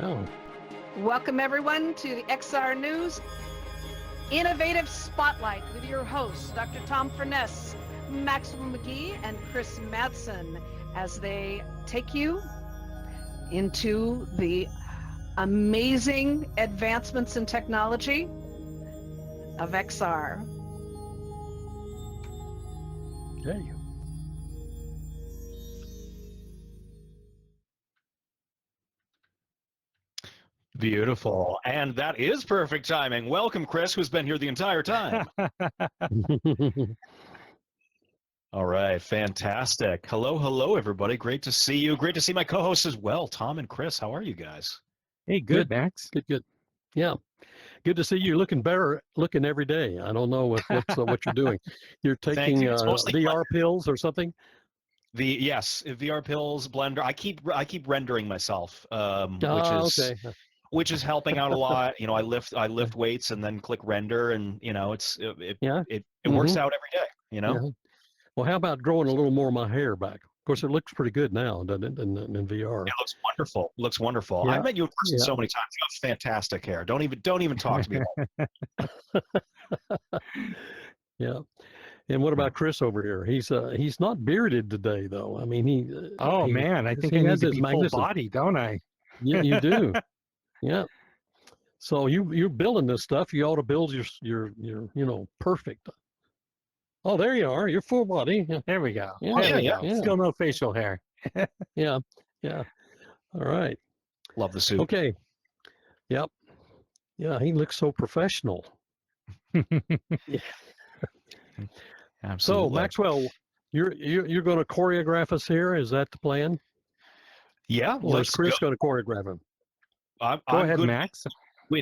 Oh. Welcome, everyone, to the XR News Innovative Spotlight with your hosts, Dr. Tom Furness, Maxwell McGee, and Chris Madsen, as they take you into the amazing advancements in technology of XR. Okay. Beautiful. And that is perfect timing. Welcome, Chris, who's been here the entire time. All right, fantastic. Hello, everybody. Great to see you. Great to see my co-hosts as well, Tom and Chris. How are you guys? Hey, good, Max. Good. Yeah. Good to see you looking better, looking every day. I don't know what you're doing. You're taking VR pills or something? Yes, VR pills, blender. I keep rendering myself, which is helping out a lot. You know, I lift weights and then click render, and you know, it works out every day. You know. Yeah. Well, how about growing a little more of my hair back? Of course, it looks pretty good now, doesn't it, in VR? It looks wonderful. Looks wonderful. Yeah. I've met you in person so many times. You have fantastic hair. Don't even talk to me about it. Yeah. And what about Chris over here? He's not bearded today, though. I mean, I think I need to be full body, don't I? You do. Yeah. So you're building this stuff. You ought to build your perfect. Oh, there you are. You're full body. There we go. Yeah. Still no facial hair. Yeah. All right. Love the suit. Okay. Yep. Yeah, he looks so professional. Yeah. Absolutely. So Maxwell, you're going to choreograph us here. Is that the plan? Yeah. Or is Chris going to choreograph him? Go ahead, Max.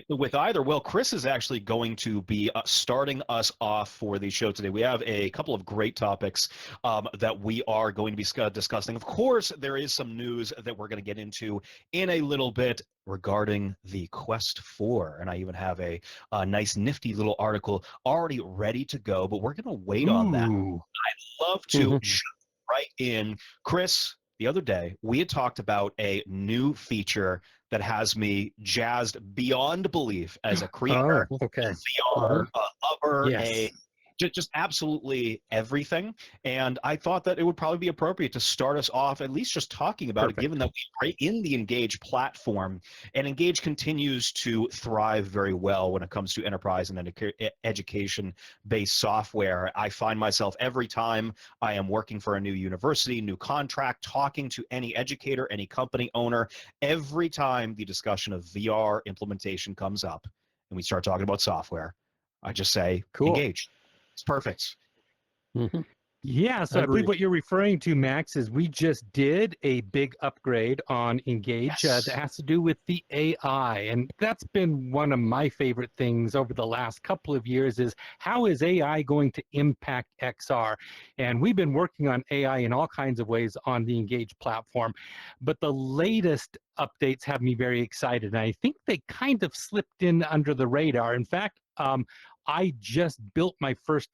With either. Well, Chris is actually going to be starting us off for the show today. We have a couple of great topics that we are going to be discussing. Of course, there is some news that we're going to get into in a little bit regarding the Quest 4, and I even have a nice nifty little article already ready to go, but we're going to wait on that. I'd love to jump right in. Chris, the other day, we had talked about a new feature that has me jazzed beyond belief as a creator, VR, a lover, just absolutely everything. And I thought that it would probably be appropriate to start us off at least just talking about it, given that we're in the Engage platform, and Engage continues to thrive very well when it comes to enterprise and education-based software. I find myself every time I am working for a new university, new contract, talking to any educator, any company owner, every time the discussion of VR implementation comes up and we start talking about software, I just say, Engage. It's perfect. Yeah, so I believe what you're referring to, Max, is we just did a big upgrade on Engage that has to do with the AI. And that's been one of my favorite things over the last couple of years is how is AI going to impact XR? And we've been working on AI in all kinds of ways on the Engage platform. But the latest updates have me very excited. And I think they kind of slipped in under the radar. In fact, I just built my first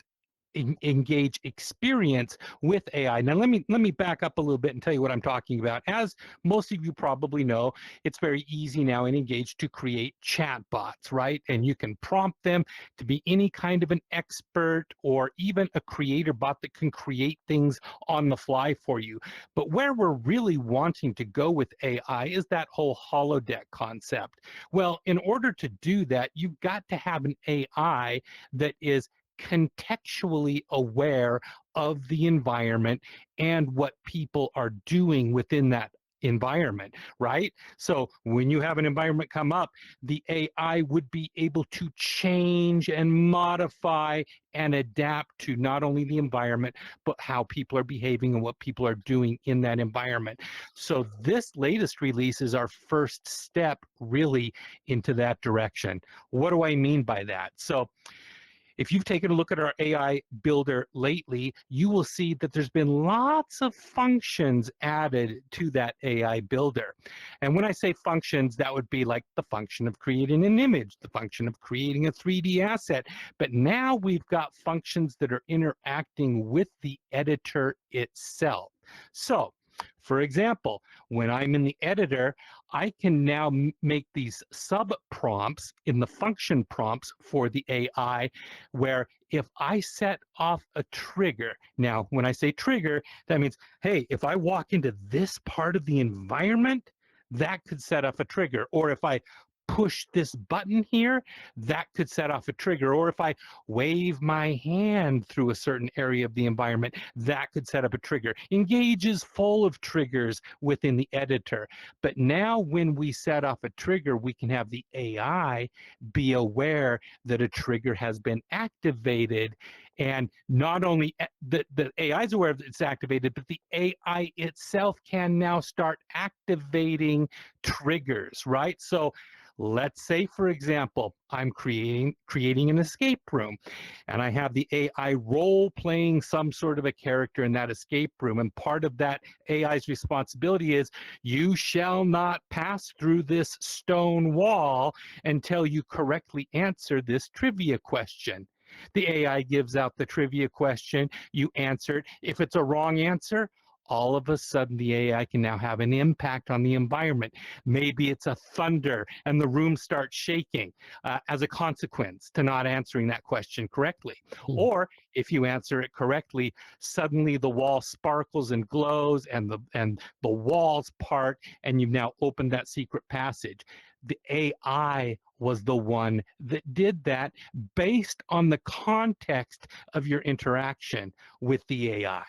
Engage experience with AI. Now let me back up a little bit and tell you what I'm talking about. As most of you probably know, it's very easy now in Engage to create chatbots, right? And you can prompt them to be any kind of an expert or even a creator bot that can create things on the fly for you. But where we're really wanting to go with AI is that whole holodeck concept. Well, in order to do that, you've got to have an AI that is contextually aware of the environment and what people are doing within that environment, right? So when you have an environment come up, the AI would be able to change and modify and adapt to not only the environment, but how people are behaving and what people are doing in that environment. So this latest release is our first step really into that direction. What do I mean by that? So if you've taken a look at our AI builder lately, you will see that there's been lots of functions added to that AI builder. And when I say functions, that would be like the function of creating an image, the function of creating a 3D asset. But now we've got functions that are interacting with the editor itself. So For example, when I'm in the editor, I can now make these sub prompts in the function prompts for the AI, where if I set off a trigger, now when I say trigger, that means, hey, if I walk into this part of the environment, that could set off a trigger. Or if I push this button here, that could set off a trigger. Or if I wave my hand through a certain area of the environment, that could set up a trigger. Engage is full of triggers within the editor. But now when we set off a trigger, we can have the AI be aware that a trigger has been activated. And not only the AI is aware that it's activated, but the AI itself can now start activating triggers, right? So let's say, for example, I'm creating an escape room, and I have the AI role-playing some sort of a character in that escape room, and part of that AI's responsibility is, you shall not pass through this stone wall until you correctly answer this trivia question. The AI gives out the trivia question, you answer it. If it's a wrong answer, all of a sudden the AI can now have an impact on the environment. Maybe it's a thunder and the room starts shaking as a consequence to not answering that question correctly. Or if you answer it correctly, suddenly the wall sparkles and glows and the walls part, and you've now opened that secret passage. The AI was the one that did that based on the context of your interaction with the AI.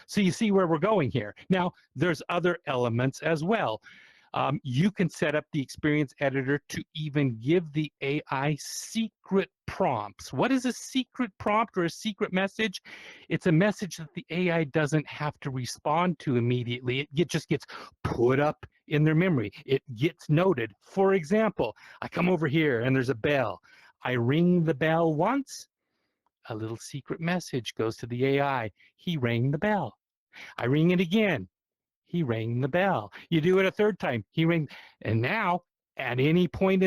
So you see where we're going here. Now, there's other elements as well. You can set up the experience editor to even give the AI secret prompts. What is a secret prompt or a secret message? It's a message that the AI doesn't have to respond to immediately. It just gets put up in their memory. It gets noted. For example, I come over here and there's a bell. I ring the bell once, a little secret message goes to the AI. He rang the bell. I ring it again. He rang the bell. You do it a third time. He rang. And now, at any point,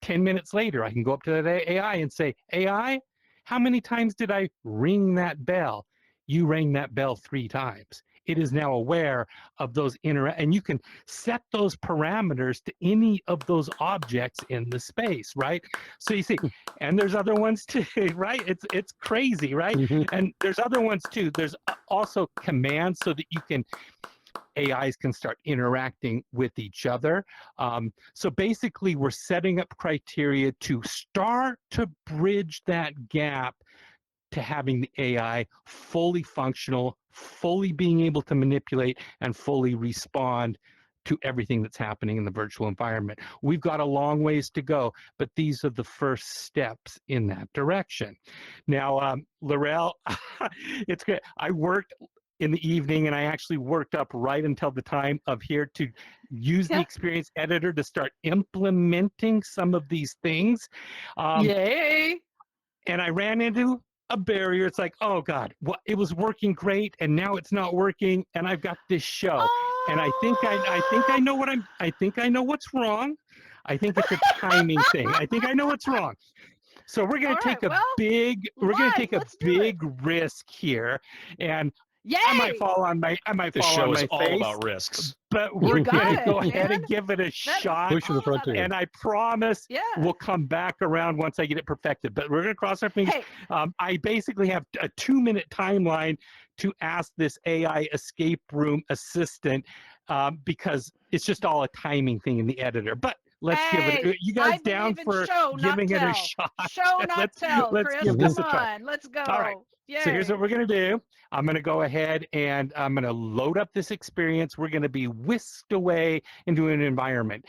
10 minutes later, I can go up to that AI and say, AI, how many times did I ring that bell? You rang that bell 3 times. It is now aware of those and you can set those parameters to any of those objects in the space, right? So you see, and there's other ones too, right? It's crazy, right? And there's other ones too. There's also commands so that you can, AIs can start interacting with each other. So basically, we're setting up criteria to start to bridge that gap to having the AI fully functional, fully being able to manipulate and fully respond to everything that's happening in the virtual environment. We've got a long ways to go, but these are the first steps in that direction. Now, Laurel, it's good. I worked in the evening, and I actually worked up right until the time of here to use the experience editor to start implementing some of these things. Yay! And I ran into a barrier. It's like, oh God, it was working great, and now it's not working, and I've got this show. And I think I know what's wrong. I think it's a timing thing. I think I know what's wrong. So we're going to take a big risk here, and Yay! I might fall on my This show is face, all about risks. but we're going to go ahead man. and give it a shot. Push to the frontier. And I promise we'll come back around once I get it perfected. But we're going to cross our fingers. Hey. I basically have a 2-minute timeline to ask this AI escape room assistant because it's just all a timing thing in the editor. But let's give it. You guys down for giving it a shot? Show not tell, let's Chris. give this Come a try. on, let's go. All right. Yay. So here's what we're going to do. I'm going to go ahead and I'm going to load up this experience. We're going to be whisked away into an environment.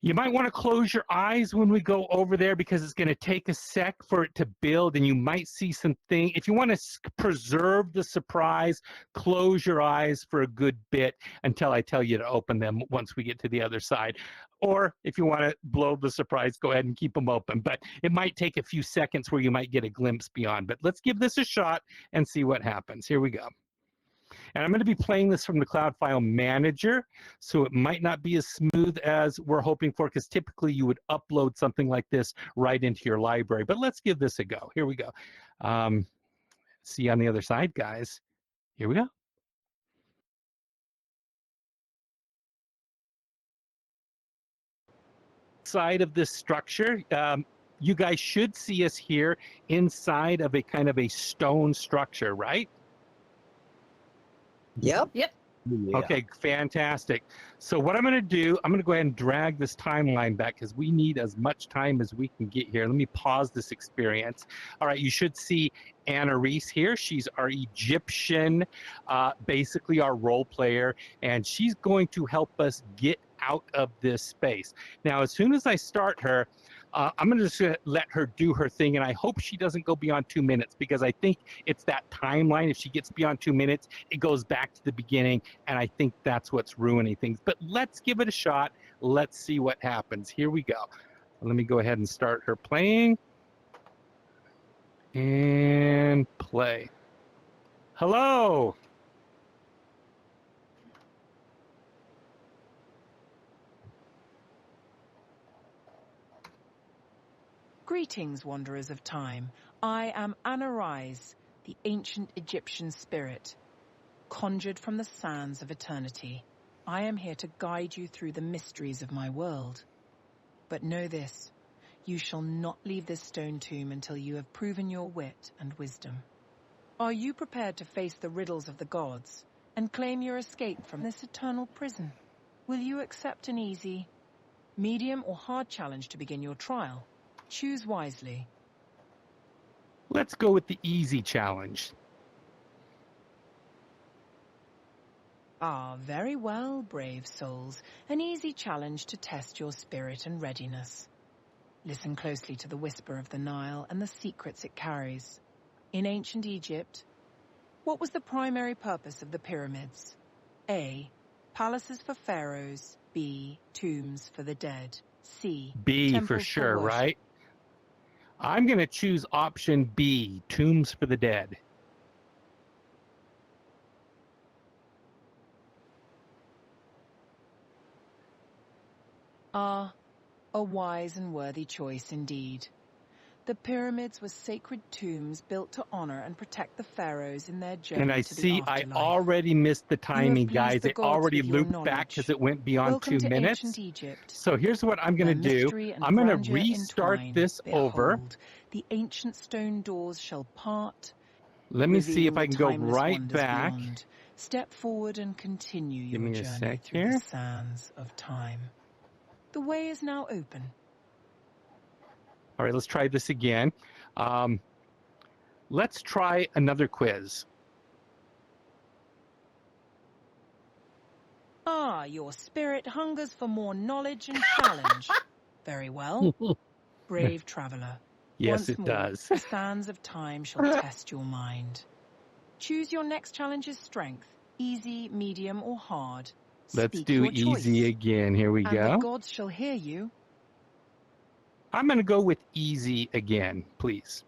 You might want to close your eyes when we go over there because it's going to take a sec for it to build, and you might see something. If you want to preserve the surprise, close your eyes for a good bit until I tell you to open them once we get to the other side. Or if you want to blow the surprise, go ahead and keep them open. But it might take a few seconds where you might get a glimpse beyond. But let's give this a shot and see what happens. Here we go. And I'm going to be playing this from the Cloud File Manager, so it might not be as smooth as we're hoping for, because typically you would upload something like this right into your library. But let's give this a go. Here we go. See you on the other side, guys. Here we go. outside of this structure. You guys should see us here inside of a kind of a stone structure, right? Yep. Yep. Yeah. Okay, fantastic. So what I'm going to do, I'm going to go ahead and drag this timeline back because we need as much time as we can get here. Let me pause this experience. All right, you should see Anna Reese here. She's our Egyptian, basically our role player, and she's going to help us get out of this space. Now, as soon as I start her, I'm going to just let her do her thing, and I hope she doesn't go beyond 2 minutes because I think it's that timeline. If she gets beyond 2 minutes, it goes back to the beginning, and I think that's what's ruining things. But let's give it a shot. Let's see what happens. Here we go. Let me go ahead and start her playing. And play. Hello. Greetings, wanderers of time. I am Anna Rise, the ancient Egyptian spirit, conjured from the sands of eternity. I am here to guide you through the mysteries of my world. But know this, you shall not leave this stone tomb until you have proven your wit and wisdom. Are you prepared to face the riddles of the gods and claim your escape from this eternal prison? Will you accept an easy, medium, or hard challenge to begin your trial? Choose wisely. Let's go with the easy challenge. Ah, very well, brave souls. An easy challenge to test your spirit and readiness. Listen closely to the whisper of the Nile and the secrets it carries. In ancient Egypt, what was the primary purpose of the pyramids? A. Palaces for pharaohs. B. Tombs for the dead. C. B for temples sure, worship. right? I'm going to choose option B, Tombs for the Dead. Ah, a wise and worthy choice indeed. The pyramids were sacred tombs built to honor and protect the pharaohs in their journey And I to the see I afterlife. already missed the timing, pleased guys. the It gods already with your looped back knowledge. because it went beyond Welcome 2 to minutes. ancient Egypt. So here's what I'm going to Where do. mystery and I'm going to grandeur restart entwine. this over. Behold, the ancient stone doors shall part. Let me see if reveal I can go timeless right wonders back. beyond. Step forward and continue Give your me a journey sec through here. the sands of time. The way is now open. All right, let's try this again. Let's try another quiz. Ah, your spirit hungers for more knowledge and challenge. Very well, brave traveler. Yes, Once it more, does. the sands of time shall test your mind. Choose your next challenge's strength, easy, medium, or hard. Let's Speak do your easy choice, again. Here we and the go. gods shall hear you. I'm going to go with easy again, please.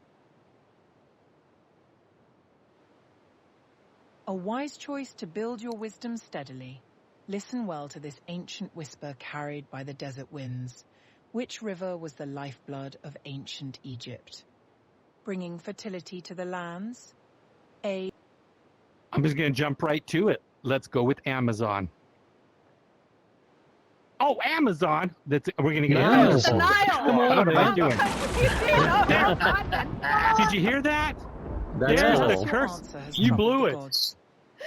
A wise choice to build your wisdom steadily. Listen well to this ancient whisper carried by the desert winds. Which river was the lifeblood of ancient Egypt? Bringing fertility to the lands? A. I'm just going to jump right to it. Let's go with Amazon. Oh, Amazon! We're going to get Nile. It's the Amazon. Nile. Come on, What am I man. doing? Did you hear that? That's There's cool. the Your curse. answer has You troubled blew the it. gods.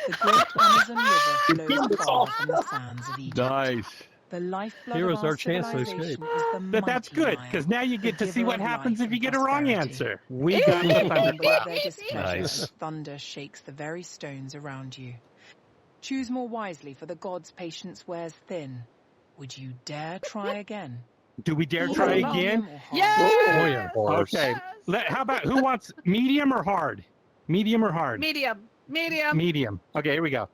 The great Amazon River flows far from the sands of Egypt. Nice. The lifeblood Here of is our our chance to civilization escape. is the But that's mighty good, Nile, because now you get the to see giver what of happens life if you and get a wrong prosperity. answer. We got the Remember thunderclap. their displeasure Nice. as thunder shakes the very stones around you. Choose more wisely, for the gods' patience wears thin. Would you dare try again? Do we dare Easy, try Oh, again? medium, or hard? Yes. Oh, yeah, of course. Okay. Yes. How about who wants medium or hard? Medium or hard? Medium. Medium. Medium. Okay, here we go.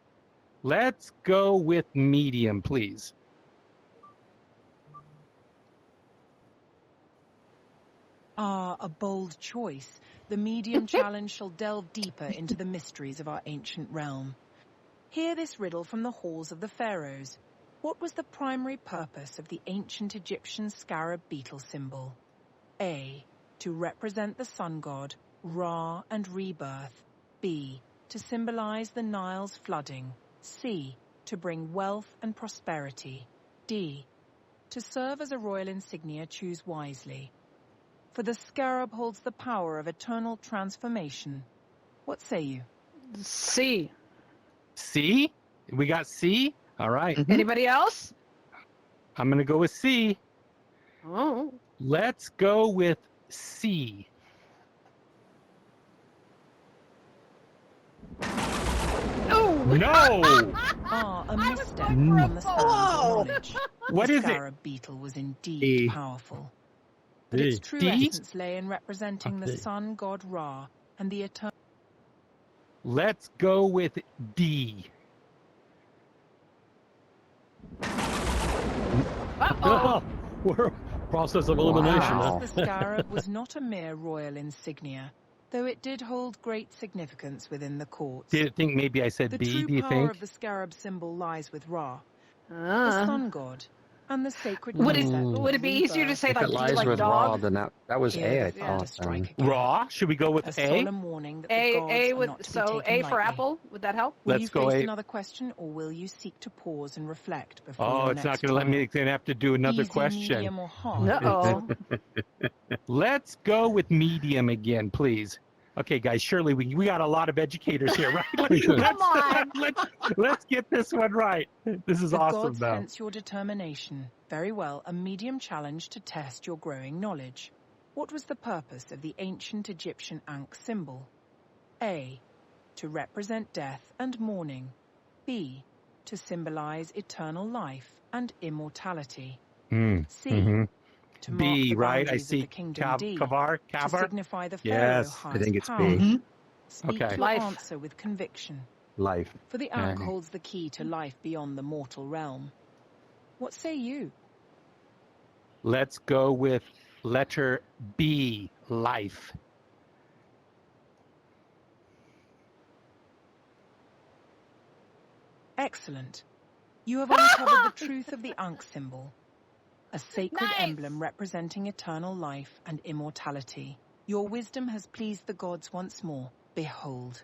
Let's go with medium, please. Ah, a bold choice. The medium challenge shall delve deeper into the mysteries of our ancient realm. Hear this riddle from the halls of the pharaohs. What was the primary purpose of the ancient Egyptian scarab beetle symbol? A. To represent the sun god, Ra, and rebirth. B. To symbolize the Nile's flooding. C. To bring wealth and prosperity. D. To serve as a royal insignia, choose wisely. For the scarab holds the power of eternal transformation. What say you? C. C? We got C? All right. Anybody else? I'm going to go with C. Oh. Let's go with C. Oh. No! A misstep so on the sands of purple. knowledge. What The is it? scarab beetle was indeed D. powerful. But D. its true D? essence lay in representing the Okay. sun god Ra and the eternal. Let's go with D. Uh-oh. We're process of elimination. Wow. The scarab was not a mere royal insignia, though it did hold great significance within the courts. Did it think maybe I said The B, true do you power think? of the scarab symbol lies with Ra, the Uh, sun god, and the sacred would it concept of would it be easier to rebirth. say If like it D lies like with Ra, dog? then that was Here A, I is the thought. strike again. Raw? Should we go with A A? solemn warning that the A gods A are would not to be so taken A for lightly. apple. Would that help? Will Let's you go face A. another question, or will you seek to pause and reflect before Oh, your it's not next going to let me. trial? It's going to have to do another Easy, question. medium, or hard? Uh-oh. Let's go with medium again, please. Okay, guys, surely we got a lot of educators here, right? Come on. Let's get this one right. This is The awesome, gods though. sense your determination. Very well, a medium challenge to test your growing knowledge. What was the purpose of the ancient Egyptian Ankh symbol? A. To represent death and mourning. B. To symbolize eternal life and immortality. Mm, C. mhm. To mark B, the right? I boundaries of see the kingdom. D. Kavar. To signify the pharaoh Yes, highest I think it's power. B. Speak Okay. your Life. answer with conviction. Life. For the Ankh Okay. holds the key to life beyond the mortal realm. What say you? Let's go with letter B, life. Excellent. You have uncovered the truth of the Ankh symbol, a sacred Nice. emblem representing eternal life and immortality. Your wisdom has pleased the gods once more. Behold,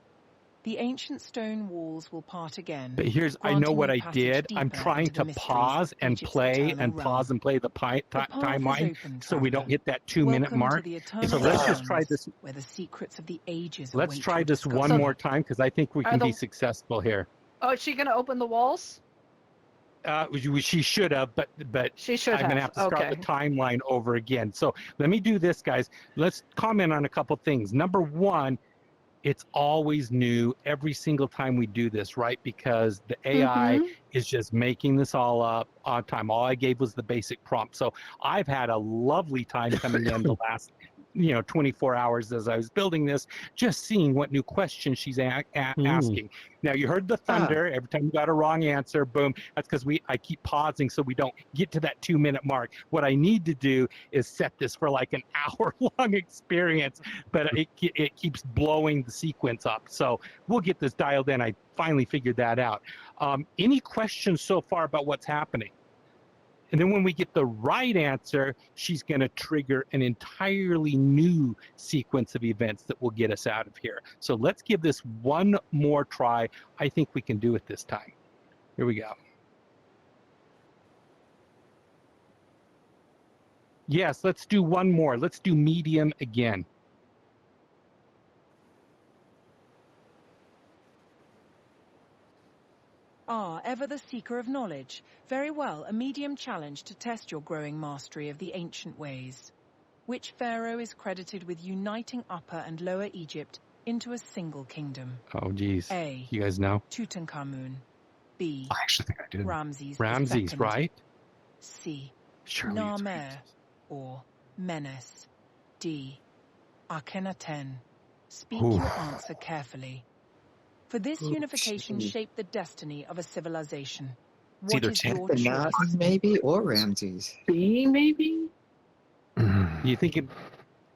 the ancient stone walls will part again. But here's, I know granting what you I passage did. I'm deeper trying into the to mysteries pause of and Egypt's play eternal and pause realm. and play the The path is timeline, open, so we don't traveler. hit that 2-minute Welcome mark. to the eternal So let's just try realms, this. where the secrets of the ages Let's await try your this one discovery. more time because I think we Are can be the- successful here. Oh, is she going to open the walls? She should have, but She should I'm going to have to start Okay. the timeline over again. So let me do this, guys. Let's comment on a couple things. Number one, it's always new every single time we do this, right? Because the AI Mhm. is just making this all up on time. All I gave was the basic prompt. So I've had a lovely time coming in the last 24 hours as I was building this, just seeing what new questions she's asking. Now, you heard the thunder. Every time you got a wrong answer, boom. That's because I keep pausing so we don't get to that 2-minute mark. What I need to do is set this for like an hour-long experience, but it keeps blowing the sequence up. So we'll get this dialed in. I finally figured that out. Any questions so far about what's happening? And then when we get the right answer, she's going to trigger an entirely new sequence of events that will get us out of here. So let's give this one more try. I think we can do it this time. Here we go. Yes, let's do one more. Let's do medium again. Ever the seeker of knowledge. Very well, a medium challenge to test your growing mastery of the ancient ways. Which pharaoh is credited with uniting Upper and Lower Egypt into a single kingdom? Oh, geez. A. You guys know? Tutankhamun. B. I actually think I did. Ramses Ramses, II. right? C. Surely it's Narmer Ramses. or Menes. D. Akhenaten. Speak Ooh. your answer carefully. For this unification shaped the destiny of a civilization. What either is Ten- your choice? Akhenaten maybe, or Ramses. B, maybe? You think it,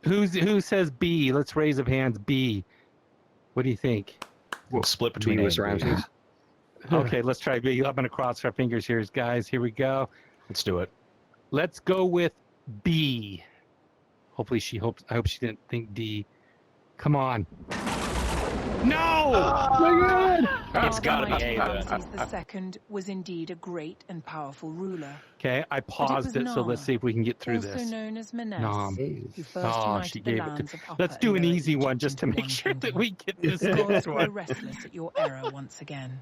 who says B? Let's raise of hands. B. What do you think? We'll split between B A was and B. Ramses. Okay, let's try B. I'm going to cross our fingers here, guys. Here we go. Let's do it. Let's go with B. Hopefully I hope she didn't think D. Come on. No! Oh my God! It's gotta be Mighty A then. Ramses II was indeed a great and powerful ruler. Okay, I paused it, so let's Nana, see if we can get through also this. known as Manasseh, Nom. who first Oh, united she the gave it to. lands of Upper Let's and do an Lower easy one Egypt just to into make one sure that kingdom. we get this The gods next grow one. restless at your error once again.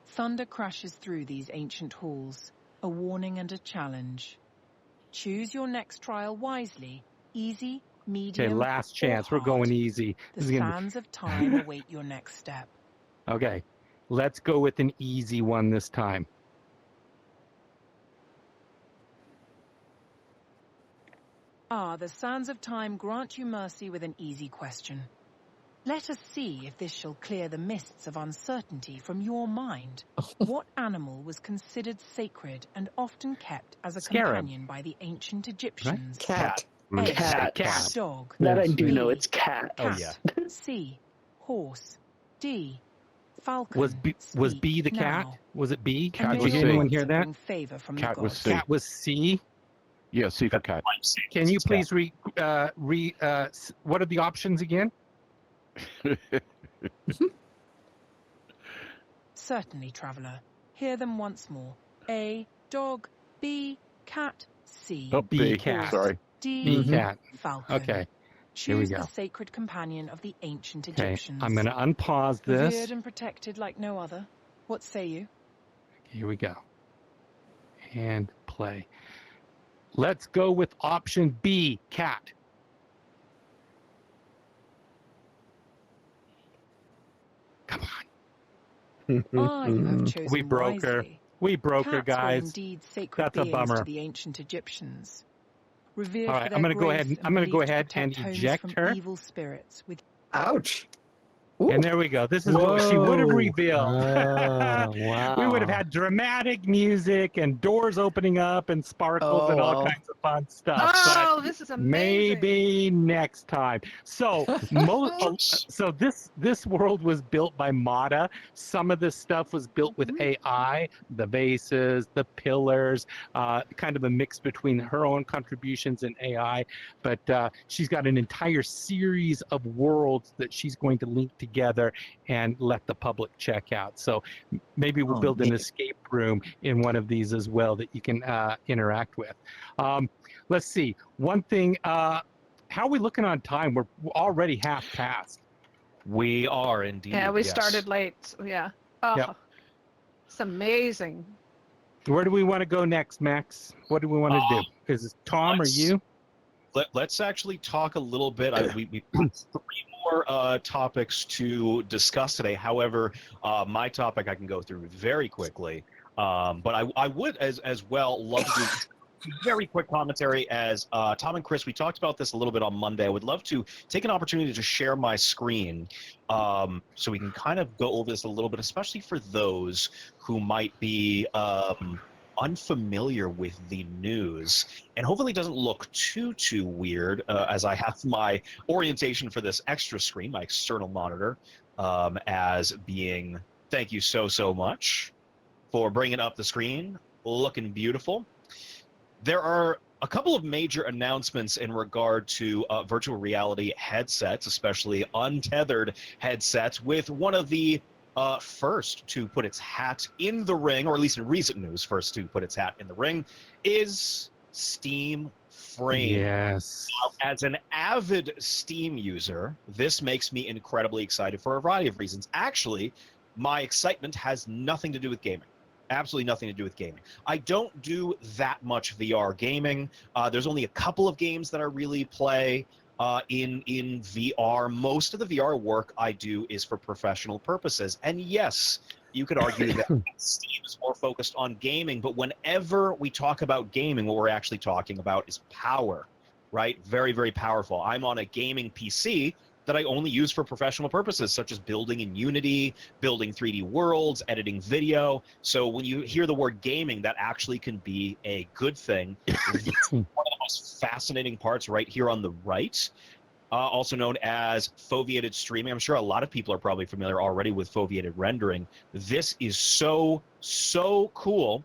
Thunder crashes through these ancient halls, a warning and a challenge. Choose your next trial wisely. Easy, medium, Okay, last chance. or We're going hard. easy. The This is gonna sands of time await your next step. be... Okay, let's go with an easy one this time. The sands of time grant you mercy with an easy question. Let us see if this shall clear the mists of uncertainty from your mind. What animal was considered sacred and often kept as a Scarab. companion by the ancient Egyptians? Cat. A. Cat. Dog. That I Yes, do we- know. It's cat. Oh, yeah. C. Horse. D. Falcon. Was Speak B the cat? now. Was it B? And may was Did your C. anyone answer hear that? bring favor from Cat the was gods. C. Cat was C. Yeah, C for cat. Can you please what are the options again? Certainly, traveler. Hear them once more. A. Dog. B. Cat. C. Oh, B, B. cat. Sorry. D. B cat. Falcon. Okay. Here we Choose go. the sacred companion of the ancient Okay. Egyptians. I'm going to unpause Revered this. and protected like no other. What say you? Here we go. And play. Let's go with option B, cat. Come on. You have chosen We broke her. wisely. We broke her, Cats were guys. indeed sacred That's a beings bummer. to the ancient Egyptians. Revered All for right, their I'm gonna go ahead grace and- I'm gonna go believed to ahead and protect homes eject from her. Evil spirits with Ouch. And there we go. This is what she would have Whoa. revealed. Ah, We would have wow. had dramatic music and doors opening up and sparkles and all wow. kinds of fun stuff. Oh, this is amazing. Maybe next time. So, so this world was built by Mata. Some of this stuff was built with AI, the vases, the pillars, kind of a mix between her own contributions and AI. But she's got an entire series of worlds that she's going to link together and let the public check out. So maybe we'll Oh, build an neat. escape room in one of these as well that you can interact with. Let's see. One thing, how are we looking on time? We're already half past. We are indeed. Yeah, we yes. started late. So yeah. Oh, Yep. it's amazing. Where do we want to go next, Max? What do we want to do? Is it Tom or let's- you? Let's actually talk a little bit. We have 3 more topics to discuss today. However, my topic I can go through very quickly. But I would as well love to do very quick commentary as Tom and Chris, we talked about this a little bit on Monday. I would love to take an opportunity to share my screen so we can kind of go over this a little bit, especially for those who might be unfamiliar with the news, and hopefully it doesn't look too weird as I have my orientation for this extra screen, my external monitor, as being, thank you so much for bringing up the screen, looking beautiful. There are a couple of major announcements in regard to virtual reality headsets, especially untethered headsets, with one of the first to put its hat in the ring, or at least in recent news, first to put its hat in the ring, is Steam Frame. Yes. As an avid Steam user, this makes me incredibly excited for a variety of reasons. Actually, my excitement has nothing to do with gaming. Absolutely nothing to do with gaming. I don't do that much VR gaming. There's only a couple of games that I really play in VR. Most of the VR work I do is for professional purposes. And yes, you could argue that Steam is more focused on gaming, but whenever we talk about gaming, what we're actually talking about is power, right? Very, very powerful. I'm on a gaming PC that I only use for professional purposes, such as building in Unity, building 3D worlds, editing video. So when you hear the word gaming, that actually can be a good thing. One of the most fascinating parts right here on the right, also known as foveated streaming. I'm sure a lot of people are probably familiar already with foveated rendering. This is so cool.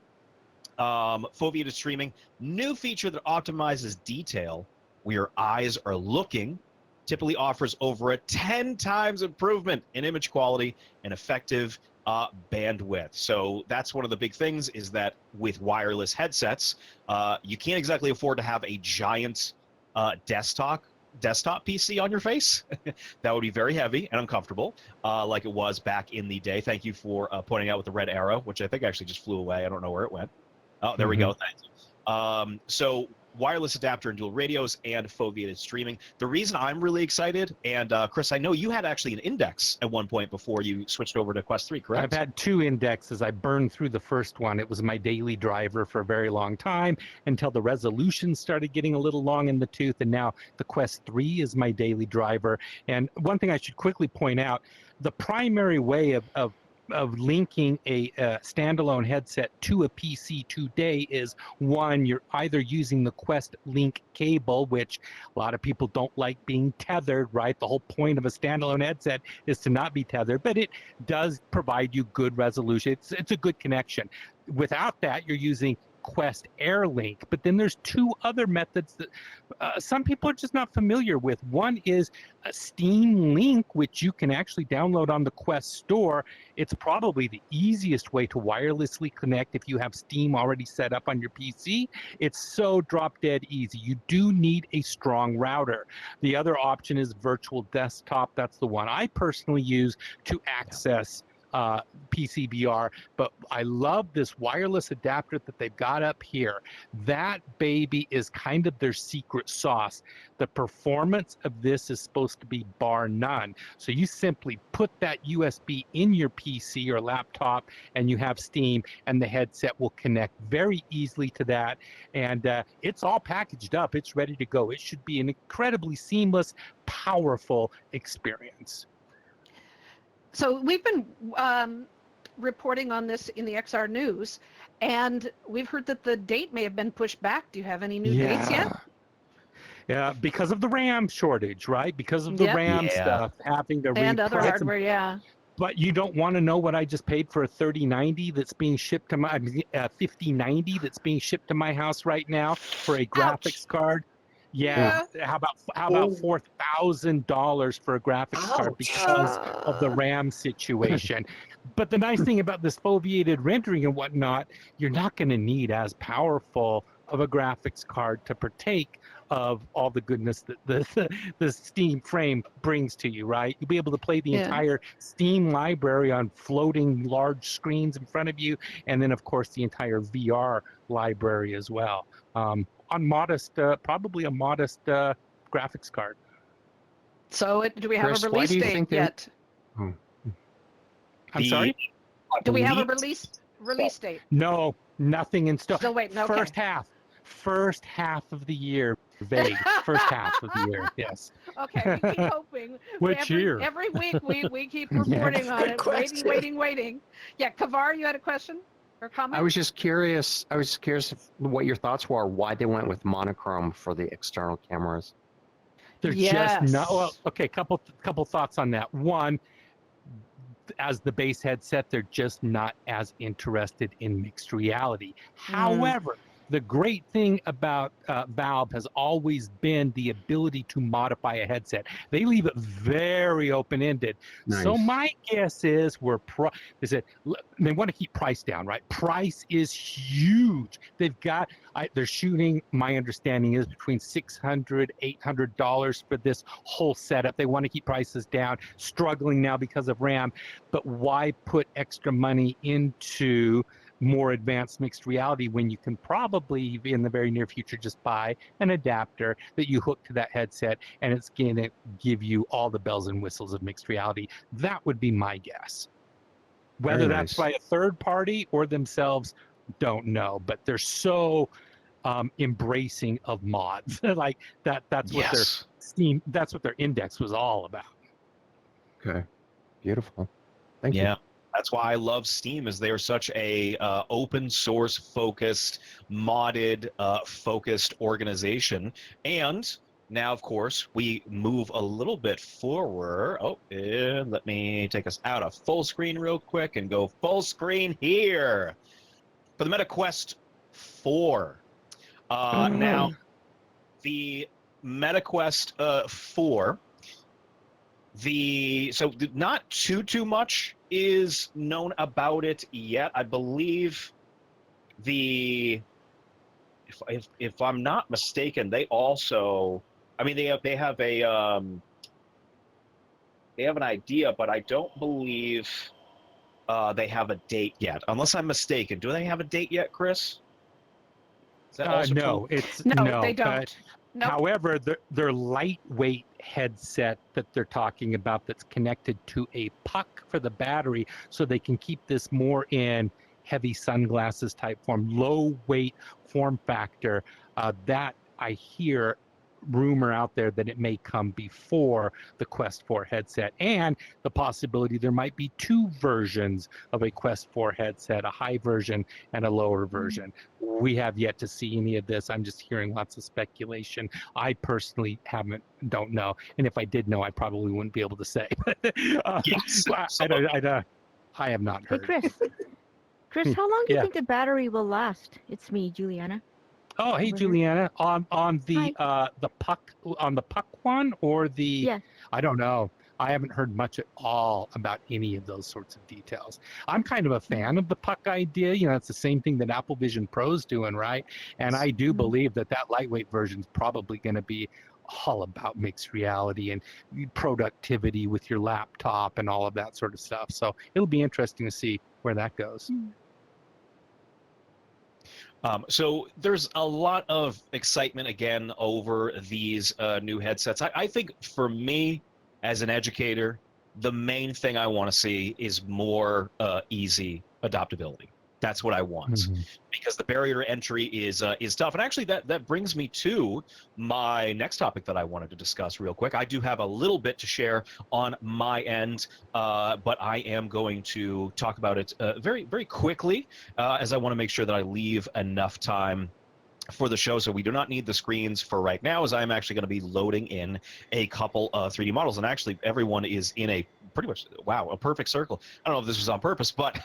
Foveated streaming, new feature that optimizes detail where your eyes are looking, typically offers over a 10 times improvement in image quality and effective bandwidth. So that's one of the big things, is that with wireless headsets, you can't exactly afford to have a giant desktop PC on your face. That would be very heavy and uncomfortable, like it was back in the day. Thank you for pointing out with the red arrow, which I think actually just flew away. I don't know where it went. Oh, there we go. Thank you. So wireless adapter and dual radios and foveated streaming. The reason I'm really excited, and Chris, I know you had actually an Index at one point before you switched over to Quest 3, correct? I've had 2 Indexes. I burned through the first one. It was my daily driver for a very long time until the resolution started getting a little long in the tooth, and now the Quest 3 is my daily driver. And one thing I should quickly point out, the primary way of linking a standalone headset to a PC today is, one, you're either using the Quest Link cable, which a lot of people don't like being tethered, right? The whole point of a standalone headset is to not be tethered, but it does provide you good resolution. It's a good connection. Without that, you're using Quest AirLink, but then there's 2 other methods that some people are just not familiar with. One is a Steam Link, which you can actually download on the Quest store. It's probably the easiest way to wirelessly connect if you have Steam already set up on your PC. It's so drop dead easy. You do need a strong router. The other option is virtual desktop. That's the one I personally use to access PCVR, but I love this wireless adapter that they've got up here. That baby is kind of their secret sauce. The performance of this is supposed to be bar none. So you simply put that USB in your PC or laptop and you have Steam, and the headset will connect very easily to that. And it's all packaged up. It's ready to go. It should be an incredibly seamless, powerful experience. So we've been reporting on this in the XR News, and we've heard that the date may have been pushed back. Do you have any new dates yet? Yeah, because of the RAM shortage, right? Because of the RAM stuff, having to and other hardware, yeah. But you don't want to know what I just paid for a 3090 that's being shipped to my 5090 that's being shipped to my house right now for a graphics card. Yeah. How about $4,000 for a graphics card because of the RAM situation? But the nice thing about this foveated rendering and whatnot, you're not going to need as powerful of a graphics card to partake of all the goodness that the Steam frame brings to you, right? You'll be able to play the entire Steam library on floating large screens in front of you, and then of course the entire VR library as well. On modest, probably a modest graphics card. So do we have Chris, a release date yet? I'm sorry? Do we have a release date? No, nothing in store. So wait, no. First half of the year. Vague. First half of the year, yes. Okay, we keep hoping. Which year? Every week we keep reporting on it. Waiting. Yeah, Kavar, you had a question or comment? I was just curious what your thoughts were, why they went with monochrome for the external cameras. They're just not, well, okay, couple thoughts on that. One, as the base headset, they're just not as interested in mixed reality. However, the great thing about Valve has always been the ability to modify a headset. They leave it very open-ended. Nice. So my guess is they want to keep price down, right? Price is huge. They're shooting, my understanding is between $600, $800 for this whole setup. They want to keep prices down, struggling now because of RAM, but why put extra money into more advanced mixed reality when you can probably in the very near future just buy an adapter that you hook to that headset and it's going to give you all the bells and whistles of mixed reality? That would be my guess. Whether that's by a third party or themselves, don't know, but they're so embracing of mods. Like that's what their Steam, that's what their Index was all about. Okay, beautiful. Thank you. That's why I love Steam, is they're such a open source focused, modded focused organization. And now, of course, we move a little bit forward. And let me take us out of full screen real quick and go full screen here for the MetaQuest 4. Now, the MetaQuest 4, so not too much is known about it yet. I believe if I'm not mistaken, they also, I mean, they have an idea, but I don't believe they have a date yet, unless I'm mistaken. Do they have a date yet, Chris? Is that also No, it's No, they no. don't. Nope. However, their lightweight headset that they're talking about that's connected to a puck for the battery, so they can keep this more in heavy sunglasses type form, low weight form factor. That I hear rumor out there that it may come before the Quest 4 headset, and the possibility there might be two versions of a Quest 4 headset, a high version and a lower version. We have yet to see any of this. I'm just hearing lots of speculation. I personally don't know, and if I did know, I probably wouldn't be able to say. Yes, I have not Hey, heard. Chris, how long do you Yeah. think the battery will last? It's me, Juliana. Oh, hey, Over here. Juliana, on the puck, on the puck one, or the Yes. I don't know. I haven't heard much at all about any of those sorts of details. I'm kind of a fan of the puck idea. You know, it's the same thing that Apple Vision Pro's doing, right? And I do believe that lightweight version is probably going to be all about mixed reality and productivity with your laptop and all of that sort of stuff. So it'll be interesting to see where that goes. So there's a lot of excitement again over these new headsets. I think for me, as an educator, the main thing I want to see is more easy adoptability. That's what I want, because the barrier to entry is tough. And actually, that brings me to my next topic that I wanted to discuss real quick. I do have a little bit to share on my end, but I am going to talk about it very, very quickly, as I want to make sure that I leave enough time for the show. So we do not need the screens for right now, as I'm actually going to be loading in a couple of 3D models. And actually, everyone is in a pretty much, wow, a perfect circle. I don't know if this was on purpose, but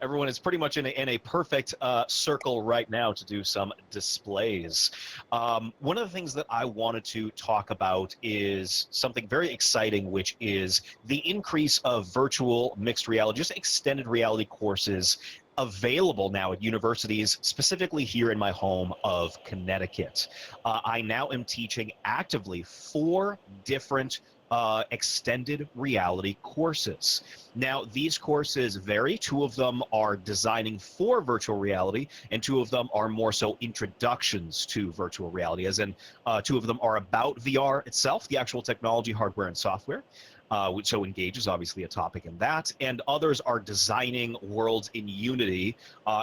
everyone is pretty much in a perfect circle right now to do some displays. One of the things that I wanted to talk about is something very exciting, which is the increase of virtual mixed reality, just extended reality courses available now at universities, specifically here in my home of Connecticut. I now am teaching actively 4 different extended reality courses. Now, these courses vary. 2 of them are designing for virtual reality, and 2 of them are more so introductions to virtual reality, as in 2 of them are about VR itself, the actual technology, hardware, and software. So Engage is obviously a topic in that, and others are designing worlds in Unity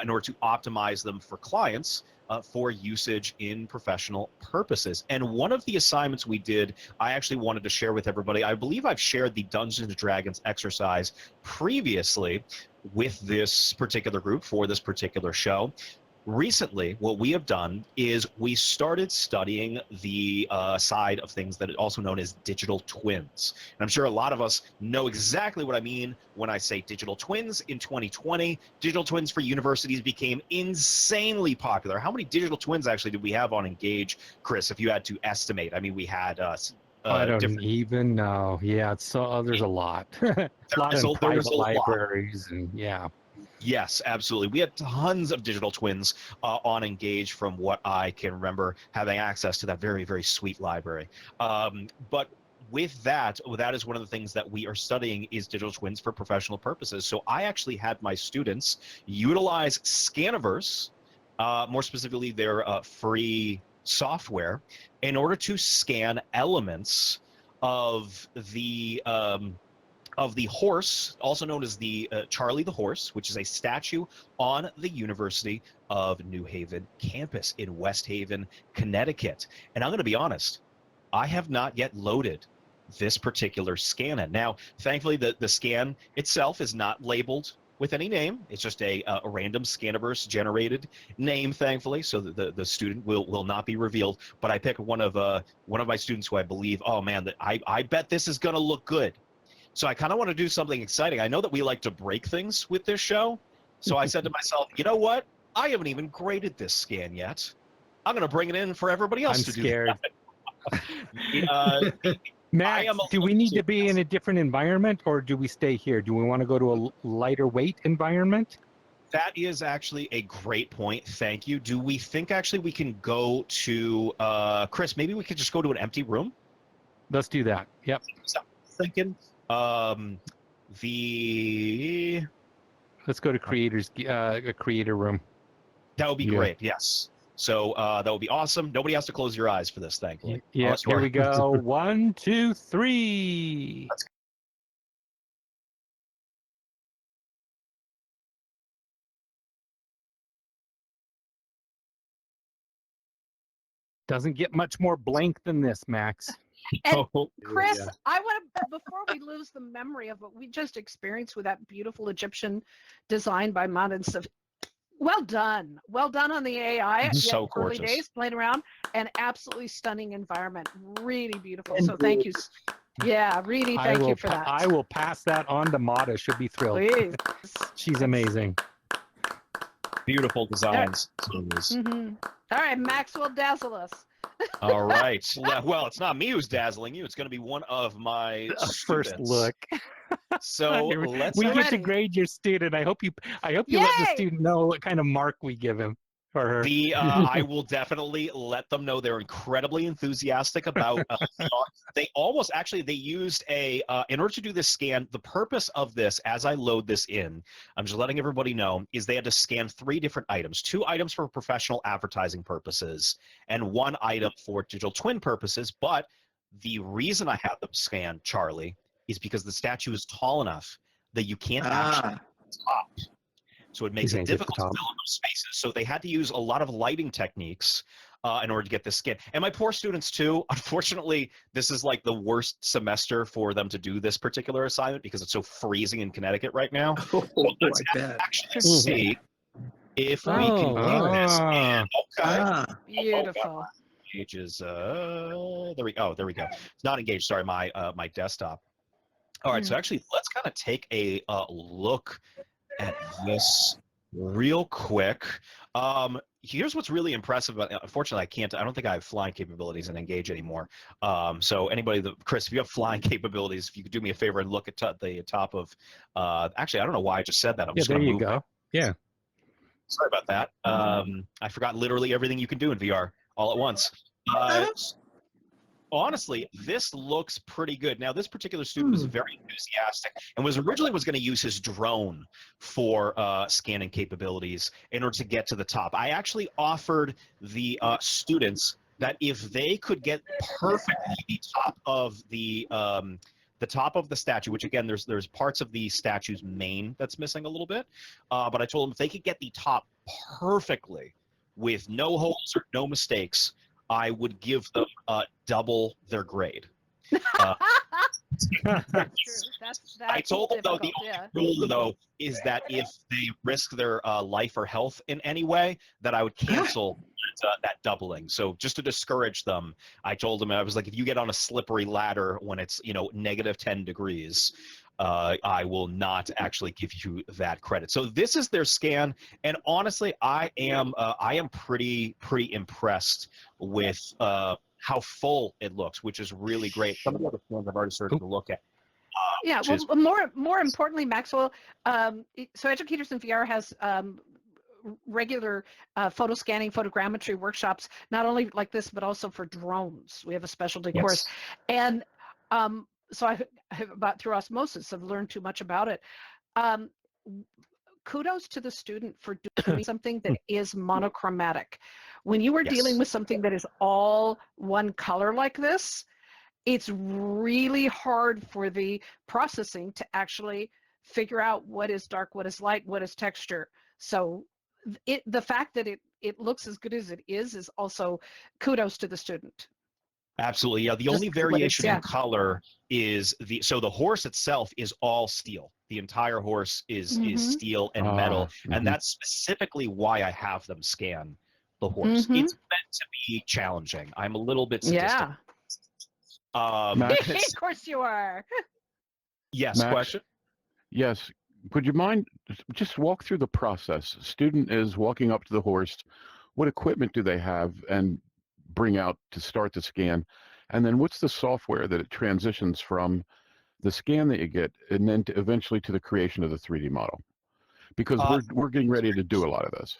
in order to optimize them for clients for usage in professional purposes. And one of the assignments we did, I actually wanted to share with everybody. I believe I've shared the Dungeons & Dragons exercise previously with this particular group for this particular show. Recently, what we have done is we started studying the side of things that are also known as digital twins. And I'm sure a lot of us know exactly what I mean when I say digital twins. In 2020, digital twins for universities became insanely popular. How many digital twins actually did we have on Engage, Chris, if you had to estimate? I mean, we had I don't even know. Yeah, so there's a lot. A lot in private libraries, and yeah. Yes, absolutely. We had tons of digital twins on Engage, from what I can remember having access to that very, very sweet library. But with that is one of the things that we are studying is digital twins for professional purposes. So I actually had my students utilize Scaniverse, more specifically their free software, in order to scan elements of the horse, also known as the Charlie the Horse, which is a statue on the University of New Haven campus in West Haven, Connecticut. And I'm going to be honest, I have not yet loaded this particular scan in. Now, thankfully, the scan itself is not labeled with any name. It's just a random Scaniverse generated name, thankfully, so that the student will not be revealed. But I picked one of my students who I believe, oh man, that I bet this is going to look good. So I kind of want to do something exciting. I know that we like to break things with this show. So I said to myself, you know what? I haven't even graded this scan yet. I'm going to bring it in for everybody else to do. I'm scared. Max, am a do we little need to be curious. in a different environment, or do we stay here? Do we want to go to a lighter weight environment? That is actually a great point. Thank you. Do we think actually we can go to Chris? Maybe we could just go to an empty room. Let's do that. Yep. So I'm thinking the Let's go to a creator room. that would be Yeah. great. Yes. So that would be awesome. Nobody has to close your eyes for this, thankfully. Yeah. Unless you Here are- we go. 1, 2, 3. Doesn't get much more blank than this, Max. And Oh, Chris, Yeah. I want to, before we lose the memory of what we just experienced with that beautiful Egyptian design by Madsen. Well done. Well done on the AI. So Yeah, early gorgeous. days, playing around, and absolutely stunning environment. Really beautiful. So thank you. Yeah, really thank you for that. I will pass that on to Mata. She'll be thrilled. Please. She's amazing. beautiful designs. Mhm. All right, Maxwell, dazzle us. All right. Well, it's not me who's dazzling you. It's going to be one of my First students. look. So let's. We get to Ready. grade your student. I hope you let the Yay! student know what kind of mark we give him or her. I will definitely let them know they're incredibly enthusiastic about. They used in order to do this scan. The purpose of this, as I load this in, I'm just letting everybody know, is they had to scan 3 different items: 2 items for professional advertising purposes, and 1 item for digital twin purposes. But the reason I have them scan, Charlie, is because the statue is tall enough that you can't actually top. So it makes You it can't get the difficult to fill top. in those spaces. So they had to use a lot of lighting techniques in order to get this scan. And my poor students too. Unfortunately, this is like the worst semester for them to do this particular assignment because it's so freezing in Connecticut right now. Let's actually see if we can do this. And, okay. Beautiful. Pages. There we go. It's not engaged. Sorry, my my desktop. All right. So actually, let's kind of take a look at this real quick. Here's what's really impressive. Unfortunately, I don't think I have flying capabilities in Engage anymore. So anybody, Chris, if you have flying capabilities, if you could do me a favor and look at the top of. Actually, I don't know why I just said that. I'm just there gonna you move. go. Yeah. Sorry about that. I forgot literally everything you can do in VR all at once. Honestly, this looks pretty good. Now, this particular student was very enthusiastic and was originally going to use his drone for scanning capabilities in order to get to the top. I actually offered the students that if they could get perfectly the top of the statue, which again, there's parts of the statue's mane that's missing a little bit, but I told them if they could get the top perfectly with no holes or no mistakes, I would give them double their grade. I told them, though, the only rule, though, is that if they risk their life or health in any way, that I would cancel that doubling. So just to discourage them, I told them, I was like, if you get on a slippery ladder when it's, negative 10 degrees, I will not actually give you that credit. So this is their scan, and honestly, I am pretty impressed with how full it looks, which is really great. Some of the other scans I've already started to look at. Yeah, more importantly, Maxwell. So Educators in VR has regular photo scanning, photogrammetry workshops, not only like this, but also for drones. We have a specialty course, and so I have about through osmosis have learned too much about it. Kudos to the student for doing something that is monochromatic. When you are dealing with something that is all one color like this, it's really hard for the processing to actually figure out what is dark, what is light, what is texture. So the fact that it looks as good as it is also kudos to the student. Absolutely, yeah. The only variation in color is the horse itself is all steel. The entire horse is steel and metal, and that's specifically why I have them scan the horse. It's meant to be challenging. I'm a little bit sadistic. Of course you are. Yes, Max? question? Yes. Would you mind just walk through the process? Student is walking up to the horse. What equipment do they have and bring out to start the scan? And then what's the software that it transitions from the scan that you get and then eventually to the creation of the 3D model? Because we're getting ready to do a lot of this.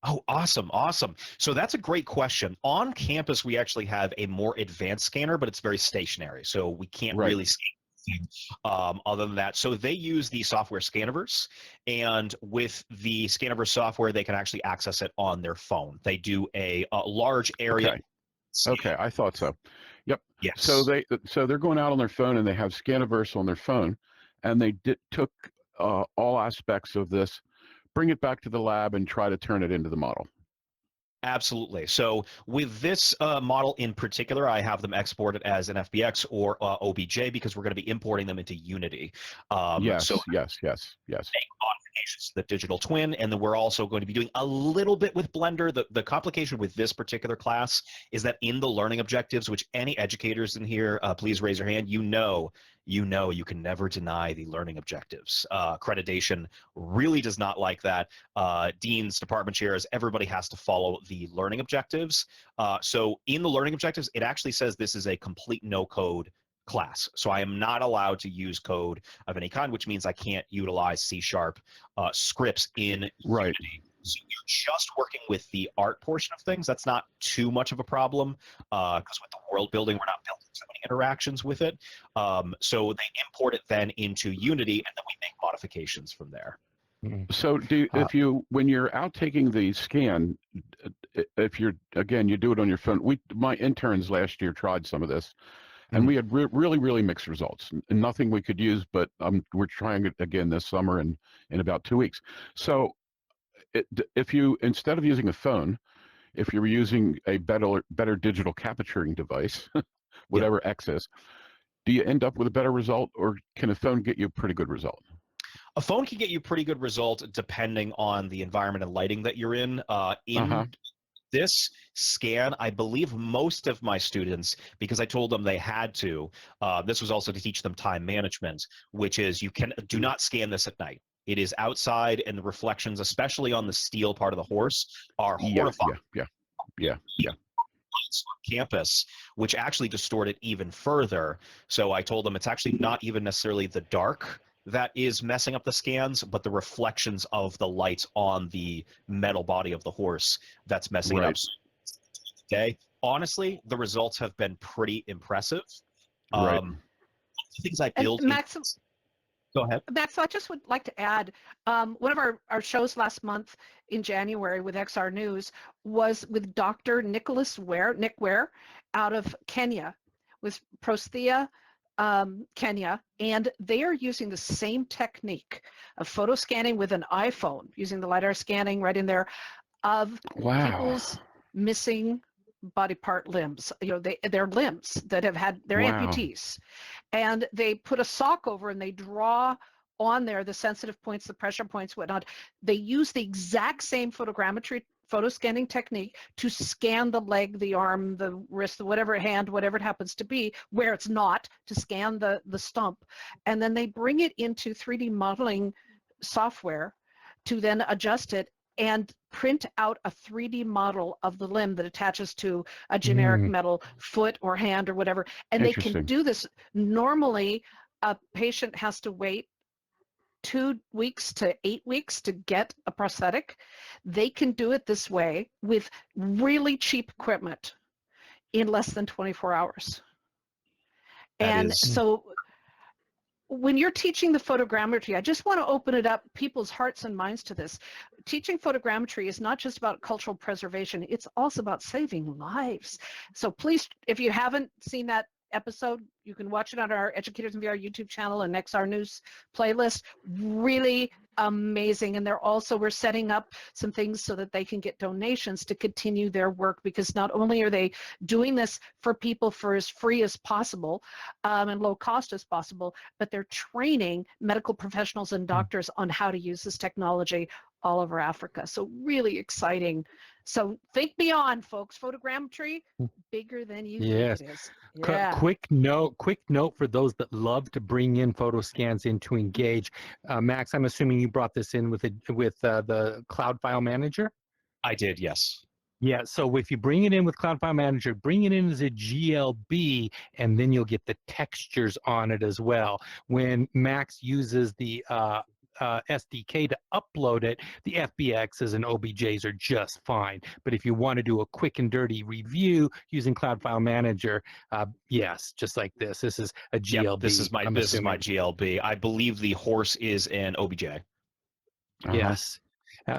Oh, awesome, awesome. So that's a great question. On campus, we actually have a more advanced scanner, but it's very stationary, so we can't really scan anything other than that. So they use the software Scaniverse, and with the Scaniverse software, they can actually access it on their phone. They do a large area. Okay, I thought so. Yep. Yes. So they're going out on their phone and they have Scaniverse on their phone, and they took all aspects of this, bring it back to the lab, and try to turn it into the model. Absolutely. So with this model in particular, I have them exported as an FBX or OBJ because we're going to be importing them into Unity. Yes. Modifications to the digital twin, and then we're also going to be doing a little bit with Blender. The complication with this particular class is that in the learning objectives, which any educators in here, please raise your hand, you know you can never deny the learning objectives. Accreditation really does not like that. Deans, department chairs, everybody has to follow the learning objectives. So in the learning objectives, it actually says this is a complete no-code class. So I am not allowed to use code of any kind, which means I can't utilize C# scripts in Unity. So you're just working with the art portion of things. That's not too much of a problem because with the world building, we're not building so many interactions with it. So they import it then into Unity, and then we make modifications from there. So when you're out taking the scan, if you do it on your phone. My interns last year tried some of this, and we had really mixed results. And nothing we could use, but we're trying it again this summer and in about 2 weeks. So if you, instead of using a phone, if you're using a better digital capturing device, whatever X is, do you end up with a better result, or can a phone get you a pretty good result? A phone can get you a pretty good result depending on the environment and lighting that you're in. This scan, I believe most of my students, because I told them they had to, this was also to teach them time management, which is do not scan this at night. It is outside, and the reflections, especially on the steel part of the horse, are horrifying. Yeah. Campus, which actually distort it even further. So I told them it's actually not even necessarily the dark that is messing up the scans, but the reflections of the lights on the metal body of the horse that's messing it up. Okay. Honestly, the results have been pretty impressive. Things I build. Go ahead. Max, I just would like to add, one of our shows last month in January with XR News was with Dr. Nick Ware out of Kenya, with Prosthea, Kenya, and they are using the same technique of photo scanning with an iPhone, using the LiDAR scanning right in there of people's missing body part limbs, their limbs that have had their amputees, and they put a sock over and they draw on there the sensitive points, the pressure points, whatnot. They use the exact same photogrammetry photo scanning technique to scan the leg, the arm, the wrist, whatever hand, whatever it happens to be, where it's not, to scan the stump, and then they bring it into 3D modeling software to then adjust it and print out a 3D model of the limb that attaches to a generic metal foot or hand or whatever. And they can do this. Normally, a patient has to wait 2 weeks to 8 weeks to get a prosthetic. They can do it this way with really cheap equipment in less than 24 hours. So when you're teaching the photogrammetry, I just want to open it up, people's hearts and minds to this. Teaching photogrammetry is not just about cultural preservation, it's also about saving lives. So please, if you haven't seen that episode, you can watch it on our Educators in VR YouTube channel and XR News playlist. Really amazing. And we're setting up some things so that they can get donations to continue their work, because not only are they doing this for people for as free as possible and low cost as possible, but they're training medical professionals and doctors on how to use this technology all over Africa. So really exciting. So think beyond, folks. Photogrammetry, bigger than you think it is. Yeah. Quick note for those that love to bring in photo scans into Engage. Max, I'm assuming you brought this in with the cloud file manager? I did, yes. Yeah, so if you bring it in with Cloud File Manager, bring it in as a GLB, and then you'll get the textures on it as well. When Max uses the SDK to upload it, the FBXs and OBJs are just fine. But if you want to do a quick and dirty review using Cloud File Manager, yes, just like this. This is a GLB. Yep, this is my GLB. I believe the horse is an OBJ. Yes.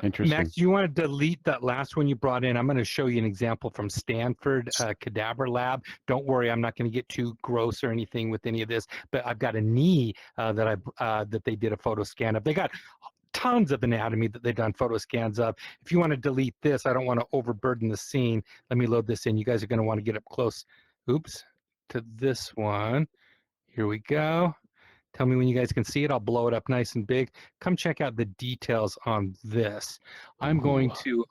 Interesting. Max, do you want to delete that last one you brought in? I'm going to show you an example from Stanford Cadaver Lab. Don't worry, I'm not going to get too gross or anything with any of this, but I've got a knee that they did a photo scan of. They got tons of anatomy that they've done photo scans of. If you want to delete this, I don't want to overburden the scene. Let me load this in. You guys are going to want to get up close. Oops, to this one. Here we go. Tell me when you guys can see it. I'll blow it up nice and big. Come check out the details on this. I'm going to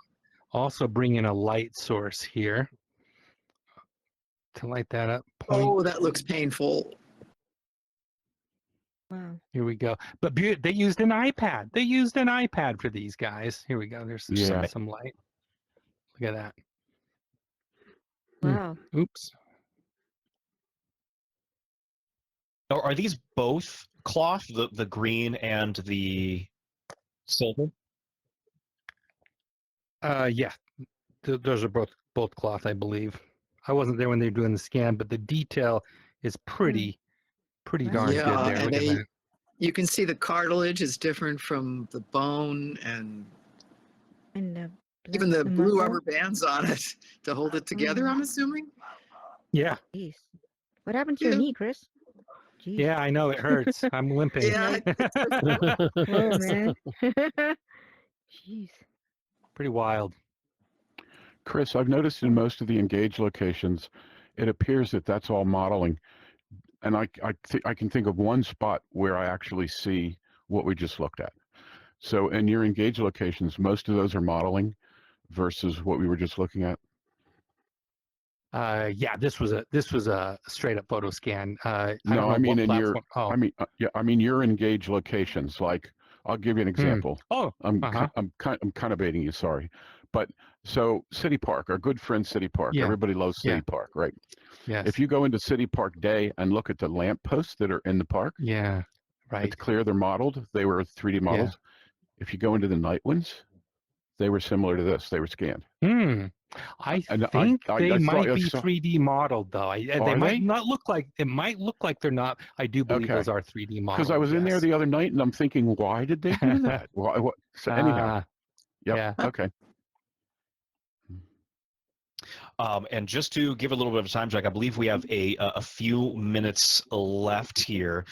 also bring in a light source here to light that up. Oh, that looks painful. Wow. Here we go. But they used an iPad. They used an iPad for these guys. Here we go. There's some light. Look at that. Wow. Oops. Are these both cloth, the green and the silver? Yeah. Those are both cloth, I believe. I wasn't there when they were doing the scan, but the detail is pretty darn good there. And Look at that. you can see the cartilage is different from the bone, and even the blue muscle? rubber bands on it to hold it together, I'm assuming. Yeah. Jeez. What happened to your knee, Chris? Jeez. Yeah, I know it hurts. I'm limping. Yeah. Oh, man. Jeez. Pretty wild. Chris, I've noticed in most of the Engage locations, it appears that that's all modeling. And I can think of one spot where I actually see what we just looked at. So in your Engage locations, most of those are modeling versus what we were just looking at. Yeah, this was a straight up photo scan. No, I mean in your, I mean your Engage locations. Like, I'll give you an example. Oh, I'm kind of baiting you. Sorry, but so City Park, our good friend City Park. Yeah. Everybody loves City Park, right? Yes. If you go into City Park Day and look at the lampposts that are in the park, yeah, right. It's clear they're modeled. They were 3D models. Yeah. If you go into the night ones, they were similar to this. They were scanned. I think they might be 3D modeled though. They might not look like. It might look like they're not. I do believe those are 3D models. Because I was in there the other night and I'm thinking, why did they do that? What? So anyhow, yeah. Okay. And just to give a little bit of a time check, I believe we have a few minutes left here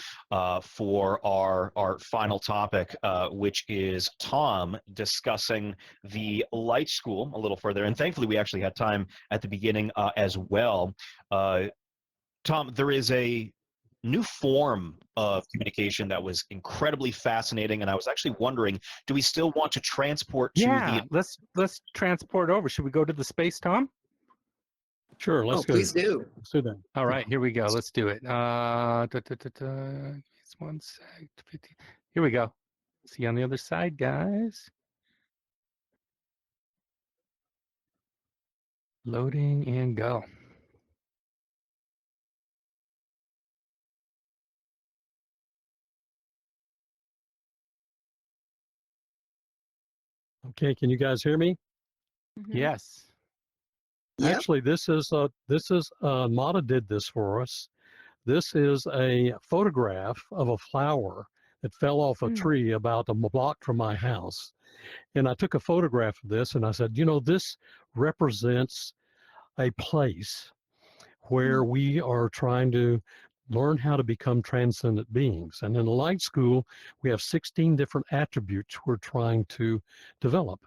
for our final topic, which is Tom discussing the Light School a little further. And thankfully, we actually had time at the beginning as well. Tom, there is a new form of communication that was incredibly fascinating, and I was actually wondering, do we still want to transport to the... let's transport over. Should we go to the space, Tom? Sure, let's go. Please do. Let's do that. All right, here we go. Let's do it. It's 1 sec. 15. Here we go. See you on the other side, guys. Loading and go. Okay, can you guys hear me? Yes. Yep. Actually, this is Mata did this for us. This is a photograph of a flower that fell off a tree about a block from my house. And I took a photograph of this and I said, you know, this represents a place where we are trying to learn how to become transcendent beings. And in the Light School, we have 16 different attributes we're trying to develop.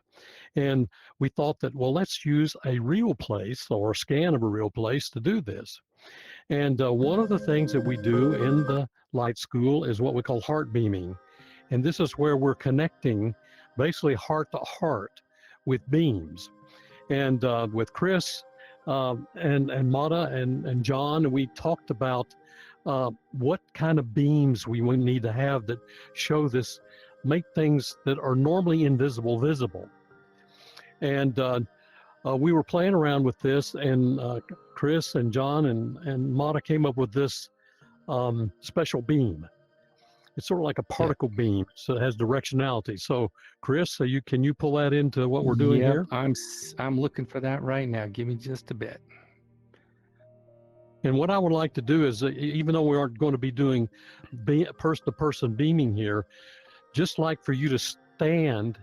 And we thought that, well, let's use a real place or a scan of a real place to do this. And one of the things that we do in the Light School is what we call heart beaming. And this is where we're connecting basically heart to heart with beams. And with Chris and Mata and John, we talked about what kind of beams we need to have that show this, make things that are normally invisible visible. And we were playing around with this, and Chris and John and Mata came up with this special beam. It's sort of like a particle beam, so it has directionality. So, Chris, can you pull that into what we're doing here? I'm looking for that right now. Give me just a bit. And what I would like to do is, even though we aren't going to be doing person-to-person beaming here, just like for you to stand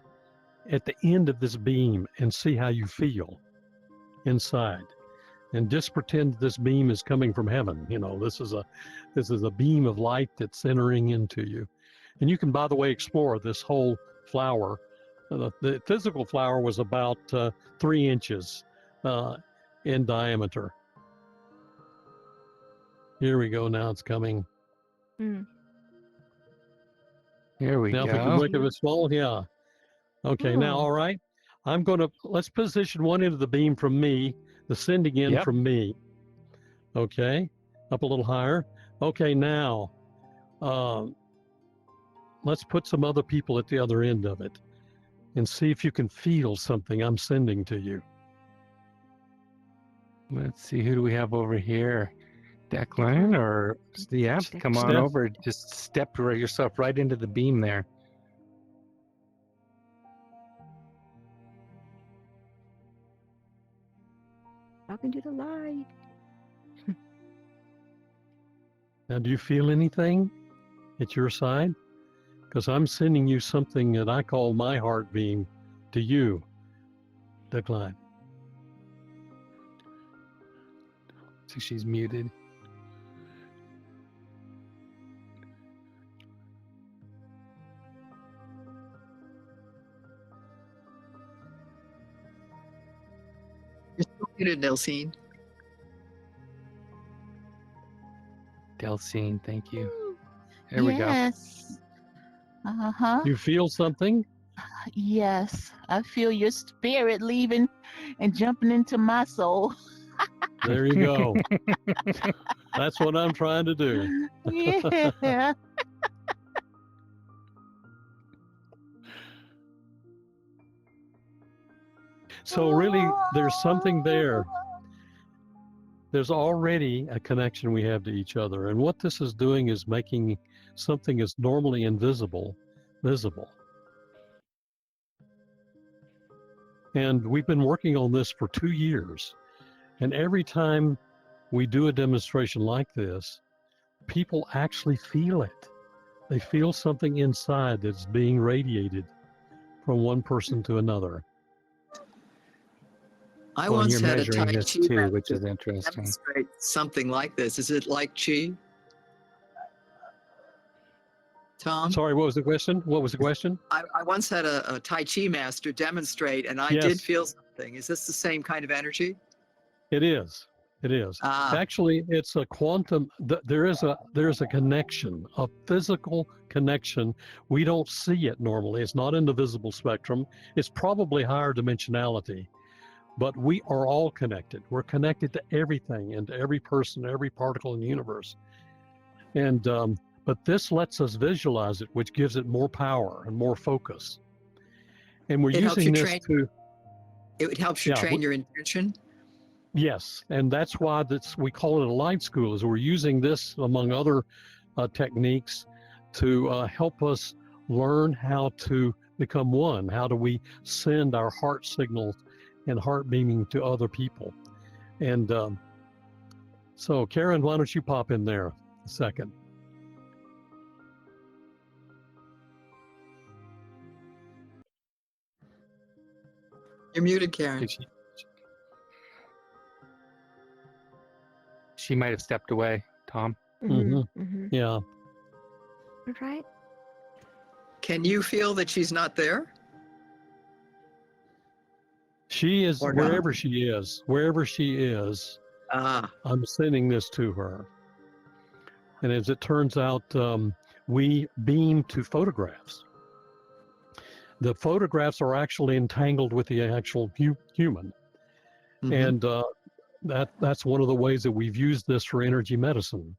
at the end of this beam and see how you feel inside. And just pretend this beam is coming from heaven. You know, this is a beam of light that's entering into you. And you can, by the way, explore this whole flower. The physical flower was about 3 inches in diameter. Here we go. Now it's coming. Mm. Here we now, go. If we can make it small, yeah. Okay, now, all right. Let's position one end of the beam from me, the sending end from me. Okay, up a little higher. Okay, now, let's put some other people at the other end of it and see if you can feel something I'm sending to you. Let's see, who do we have over here? Declan or come on over. Just step yourself right into the beam there. Up into the light. Now, do you feel anything at your side? Because I'm sending you something that I call my heart beam to you, Declan. See, she's muted. You're still muted, Delcine. Delcine, thank you. There we go. Yes. Uh-huh. You feel something? Yes. I feel your spirit leaving and jumping into my soul. There you go. That's what I'm trying to do. Yeah. So really, there's something there. There's already a connection we have to each other. And what this is doing is making something that's normally invisible, visible. And we've been working on this for 2 years. And every time we do a demonstration like this, people actually feel it. They feel something inside that's being radiated from one person to another. I once you're had a measuring Tai this Chi too, master which is interesting. demonstrate something like this. Is it like Chi? Tom? Sorry, what was the question? What was the question? I once had a Tai Chi master demonstrate, and I Yes. did feel something. Is this the same kind of energy? It is. It is. Ah. Actually, it's a quantum. There is a connection, a physical connection. We don't see it normally. It's not in the visible spectrum. It's probably higher dimensionality, but we are all connected. We're connected to everything and to every person, every particle in the universe. And but this lets us visualize it, which gives it more power and more focus. And we're using this to. It helps you train your intention. Yes, and that's why we call it a light school, is we're using this among other techniques to help us learn how to become one. How do we send our heart signals and heart beaming to other people? And so Karen, why don't you pop in there a second? You're muted, Karen. She might have stepped away, Tom. Yeah. All right. Can you feel that she's not there? She is Or wherever not? she is. Wherever she is, Ah, I'm sending this to her. And as it turns out, we beam to photographs. The photographs are actually entangled with the actual human. And that's one of the ways that we've used this for energy medicine,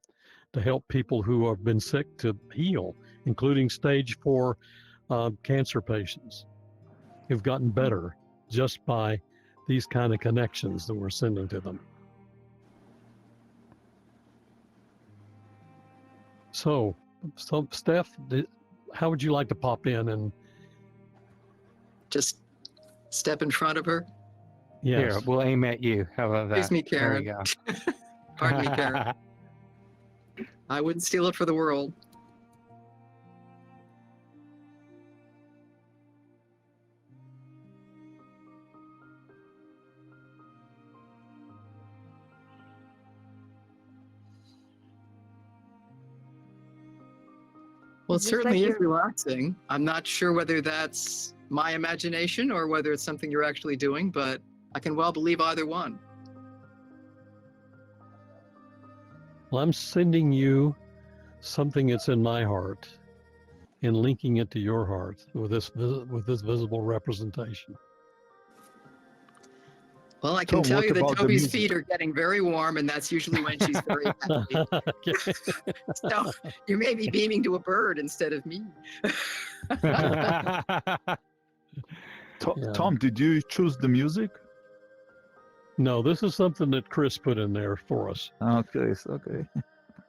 to help people who have been sick to heal, including stage 4 cancer patients who've gotten better just by these kind of connections that we're sending to them. So Steph, how would you like to pop in and Just step in front of her. yes. Here, we'll aim at you. How about that? Excuse me, There Karen. you go. Pardon me, Karen. I wouldn't steal it for the world. Well, it Is this certainly like is relaxing. I'm not sure whether that's my imagination or whether it's something you're actually doing, but I can well believe either one. Well, I'm sending you something that's in my heart and linking it to your heart with this visible representation. Well, I can Tom, tell what you that about the Toby's music? feet are getting very warm, and that's usually when she's very happy. Okay. So you may be beaming to a bird instead of me. Yeah. Tom, did you choose the music? No, this is something that Chris put in there for us. Okay, okay.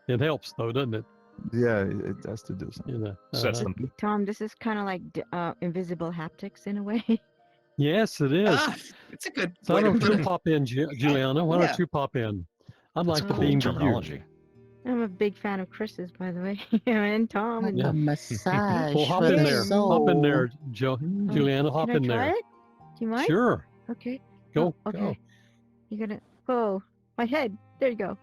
It helps though, doesn't it? Yeah, it has to do something. You know. Sets uh-huh. them. Tom, this is kind of like invisible haptics in a way. Yes, it is. Ah, it's a good So way I to don't put you it. pop in, Juliana. Why Yeah. don't you pop in? I'd That's like to cool beam to you. terminology. I'm a big fan of Chris's, by the way, and Tom. Like And Yeah. a massage Well, hop for in the there. soul. Hop in there, Juliana. Hop Can I in try there. it? Do you mind? Sure. Okay. Go. Oh, okay. Go. You're gonna. Whoa, my head. There you go.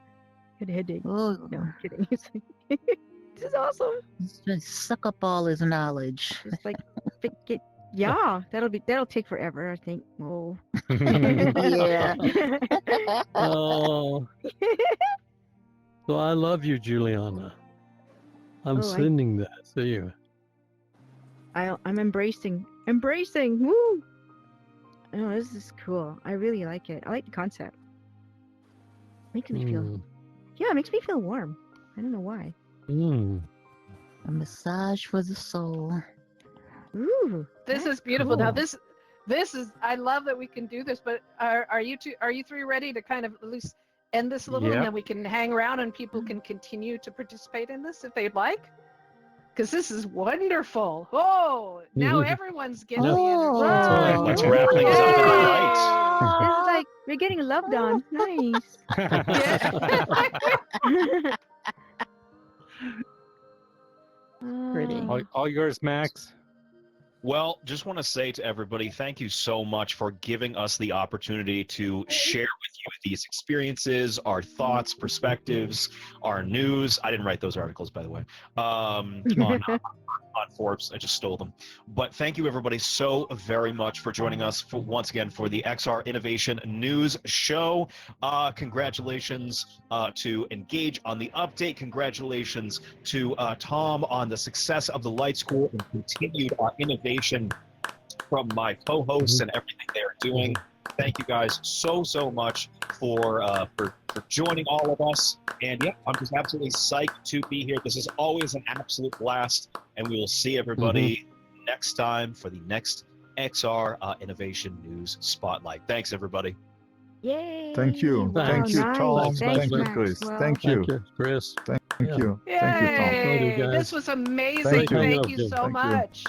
Got a headache. Oh, No, I'm kidding. This is awesome. just suck up all his knowledge. It's like, it, yeah, that'll take forever, I think. Oh. Yeah. Oh. So I love you, Juliana. I'm Oh, sending that to you. I'm embracing. Woo! Oh, this is cool. I really like it. I like the concept. Makes me feel. Mm. Yeah, it makes me feel warm. I don't know why. Mm. A massage for the soul. Ooh. This that's is beautiful. Now cool. this is, I love that we can do this, but are you three ready to kind of at least end this a little, and Yep. then we can hang around and people can continue to participate in this if they'd like? Because this is wonderful. Oh, now everyone's getting the Oh. energy. That's right. Let's wrap things up in the lights. This is like we're getting loved on. Nice. Pretty. Oh. all yours, Max. Well, just want to say to everybody, thank you so much for giving us the opportunity to share with you these experiences, our thoughts, perspectives, our news. I didn't write those articles, by the way, on Forbes. I just stole them. But thank you, everybody, so very much for joining us once again for the XR Innovation News Show. Congratulations to Engage on the update. Congratulations to Tom on the success of the Light School and continued innovation from my co-hosts and everything they're doing. Thank you guys so much for joining all of us. And yeah, I'm just absolutely psyched to be here. This is always an absolute blast, and we will see everybody next time for the next XR Innovation News Spotlight. Thanks, everybody. Yay. Thank you. Wow, Thank you, nice. Tom. Thanks, Thank you, Max. Chris. Well, Thank you. Thank you, Chris. Thank Yeah. you. Yay! Thank you, Tom. Thank you, guys. This was amazing. Thank you. Thank you so Thank you. much.